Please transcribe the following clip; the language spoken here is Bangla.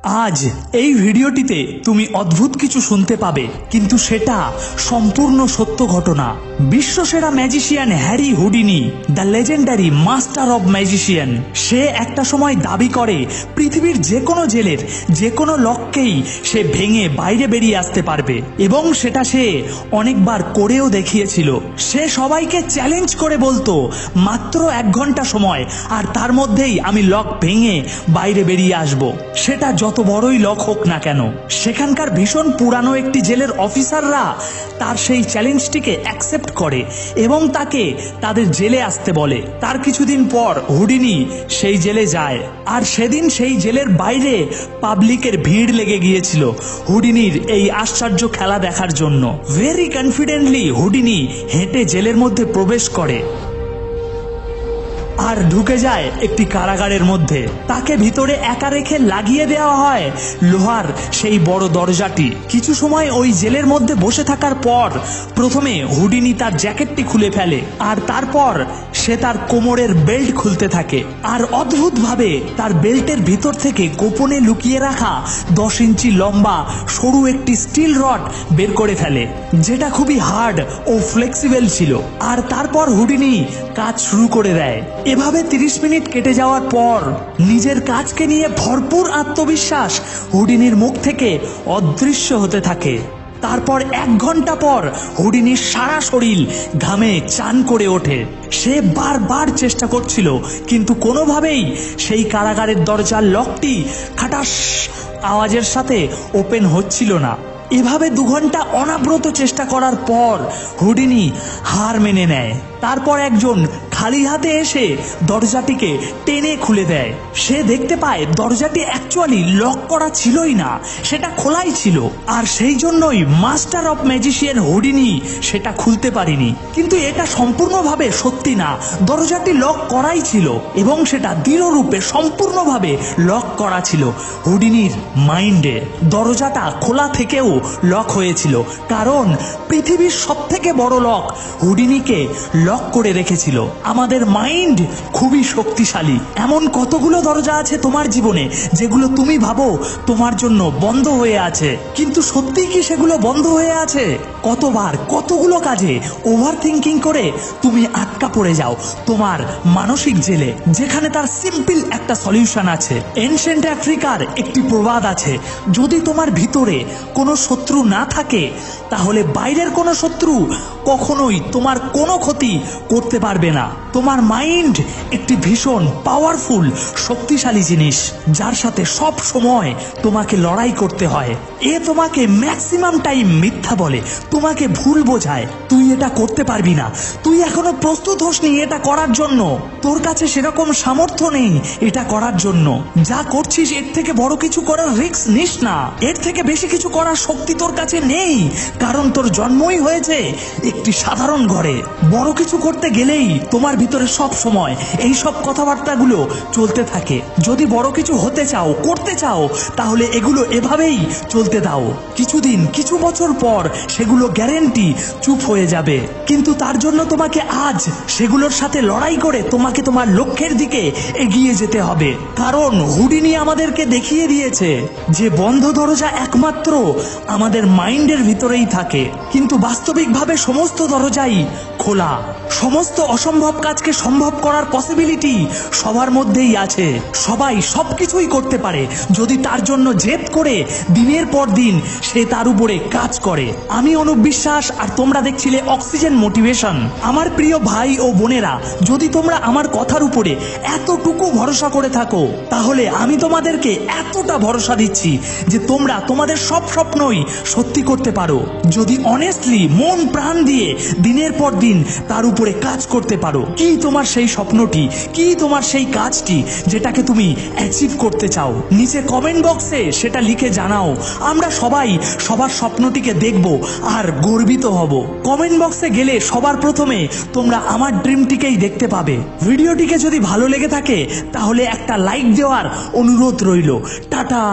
আজ এই ভিডিওটিতে তুমি অদ্ভুত কিছু শুনতে পাবে, কিন্তু সেটা সম্পূর্ণ সত্য ঘটনা। বিশ্বসেরা magician Harry Houdini, the legendary master of magician, সে একটা সময় দাবি করে পৃথিবীর যে কোনো জেলের যে কোনো লককেই সে ভেঙে বাইরে বেরিয়ে আসতে পারবে, এবং সেটা সে অনেকবার করেও দেখিয়েছিল। সে সবাইকে চ্যালেঞ্জ করে বলতো, মাত্র 1 ঘন্টা সময়, আর তার মধ্যেই আমি লক ভেঙে বাইরে বেরিয়ে আসব, সেটা যত বড়ই লক হোক না কেন। সেখানকার ভীষণ পুরানো একটি জেলের অফিসাররা তার সেই চ্যালেঞ্জটিকে অ্যাকসেপ্ট করে এবং তাকে তাদের জেলে আসতে বলে। তার কিছুদিন পর হুডিনি সেই জেলে যায়, আর সেদিন সেই জেলের বাইরে পাবলিকের ভিড় লেগে গিয়েছিল হুডিনির এই আশ্চর্য খেলা দেখার জন্য। ভেরি কনফিডেন্টলি হুডিনি হেঁটে জেলের মধ্যে প্রবেশ করে আর ঢুকে যায় একটি কারাগারের মধ্যে। তাকে ভিতরে একা রেখে লাগিয়ে দেওয়া হয় লোহার সেই বড় দরজাটি। কিছু সময় ওই জেলের মধ্যে বসে থাকার পর প্রথমে হুডিনি তার জ্যাকেটটি খুলে ফেলে, আর তারপর সে তার কোমরের বেল্ট খুলতে থাকে, আর অদ্ভুতভাবে তার বেল্টের ভিতর থেকে গোপনে লুকিয়ে রাখা 10 ইঞ্চি লম্বা সরু একটি স্টিল রড বের করে ফেলে, যেটা খুবই হার্ড ও ফ্লেক্সিবল ছিল। আর তারপর হুডিনি কাজ শুরু করে দেয়। এভাবে 30 মিনিট কেটে যাওয়ার পর নিজের কাজকে নিয়ে ভরপুর আত্মবিশ্বাস হুডিনির মুখ থেকে অদৃশ্য হতে থাকে। তারপর 1 ঘন্টা পর হুডিনির সারা শরীর ঘামে চান করে ওঠে। সে বারবার চেষ্টা করছিল, কিন্তু কোনোভাবেই সেই কারাগারের দরজার লকটি খাটাস আওয়াজের সাথে ওপেন হচ্ছিল না। এভাবে 2 ঘন্টা অনাব্রত চেষ্টা করার পর হুডিনি হার মেনে নেয়। তারপর একজন খালি হাতে এসে দরজাটিকে টেনে খুলে দেয়। সে দেখতে পায় দরজাটি অ্যাকচুয়ালি লক করা ছিলই না, সেটা খোলাই ছিল, আর সেই জন্যই মাস্টার অফ ম্যাজিশিয়ান হুডিনি সেটা খুলতে পারেনি। কিন্তু এটা সম্পূর্ণভাবে সত্যি না, দরজাটি লক করাই ছিল, এবং সেটা দৃঢ়রূপে সম্পূর্ণভাবে লক করা ছিল হুডিনির মাইন্ডে। দরজাটা খোলা থেকেও লক হয়েছিল, কারণ পৃথিবীর সবথেকে বড় লক হুডিনিকে লক করে রেখেছিল। আমাদের মাইন্ড খুবই শক্তিশালী। এমন কতগুলো দরজা আছে তোমার জীবনে যেগুলো তুমি ভাবো তোমার জন্য বন্ধ হয়ে আছে, কিন্তু সত্যি কি সেগুলো বন্ধ হয়ে আছে? কতবার কতগুলো কাজে ওভার থিঙ্কিং করে তুমি আটকা পড়ে যাও তোমার মানসিক জেলে, যেখানে তার সিম্পল একটা সলিউশন আছে। এনশিয়েন্ট আফ্রিকার একটি প্রবাদ আছে, যদি তোমার ভিতরে কোনো শত্রু না থাকে, তাহলে বাইরের কোনো শত্রু কখনোই তোমার কোনো ক্ষতি করতে পারবে না। তোমার মাইন্ড একটি ভীষণ পাওয়ারফুল শক্তিশালী জিনিস, যার সাথে সব সময় তোমাকে লড়াই করতে হয়। এ তোমাকে ম্যাক্সিমাম টাইম মিথ্যা বলে, তোমাকে ভুল বোঝায়, তুই এটা করতে পারবি না, তুই এখনো প্রস্তুত হসনি এটা করার জন্য, তোর কাছে সেরকম সামর্থ্য নেই এটা করার জন্য, যা করছিস এর থেকে বড় কিছু করার রিস্ক নিস না, এর থেকে বেশি কিছু করার শক্তি তোর কাছে নেই, কারণ তোর জন্মই হয়েছে একটি সাধারণ ঘরে। বড় কিছু করতে গেলেই তোমার ভিতরে সব সময় এই সব কথাবার্তাগুলো চলতে থাকে। যদি বড় কিছু হতে চাও, করতে চাও, তাহলে এগুলো এভাবেই চলতে দাও। কিছুদিন কিছু বছর পর সেগুলো গ্যারেন্টি চুপ হয়ে যাবে, কিন্তু তার জন্য তোমাকে আজ সেগুলোর সাথে লড়াই করে তোমাকে তোমার লক্ষ্যের দিকে এগিয়ে যেতে হবে। কারণ হুডিনি আমাদেরকে দেখিয়ে দিয়েছে যে বন্ধ দরজা একমাত্র আমাদের মাইন্ডের ভিতরেই থাকে, কিন্তু বাস্তবিকভাবে সমস্ত দরজাই খোলা। সমস্ত অসম্ভব কাজকে সম্ভব করার পসিবিলিটি সবার মধ্যেই আছে। সবাই সবকিছুই করতে পারে যদি তার জন্য জেদ করে দিনের পর দিন সে তার উপরে কাজ করে। আমি অনুপ বিশ্বাস, আর তোমরা দেখছিলে অক্সিজেন মোটিভেশন। আমার প্রিয় ভাই ও বোনেরা, যদি তোমরা আমার কথার উপরে এতটুকু ভরসা করে থাকো, তাহলে আমি তোমাদেরকে এতটা ভরসা দিচ্ছি যে তোমরা তোমাদের সব স্বপ্নই সত্যি করতে পারো, যদি অনেস্টলি মন প্রাণ দিয়ে দিনের পর দিন তার উপরে কাজ করতে পারো। কি তোমার সেই স্বপ্নটি, কি তোমার সেই কাজটি যেটাকে তুমি অ্যাচিভ করতে চাও? নিচে কমেন্ট বক্সে সেটা লিখে জানাও। আমরা সবাই সবার স্বপ্নটিকে দেখব আর গর্বিত হব। কমেন্ট বক্সে গেলে সবার প্রথমে তোমরা আমার ড্রিমটিকেই দেখতে পাবে। ভিডিওটিকে যদি ভালো লেগে থাকে তাহলে একটা লাইক দেওয়ার অনুরোধ রইল। টাটা।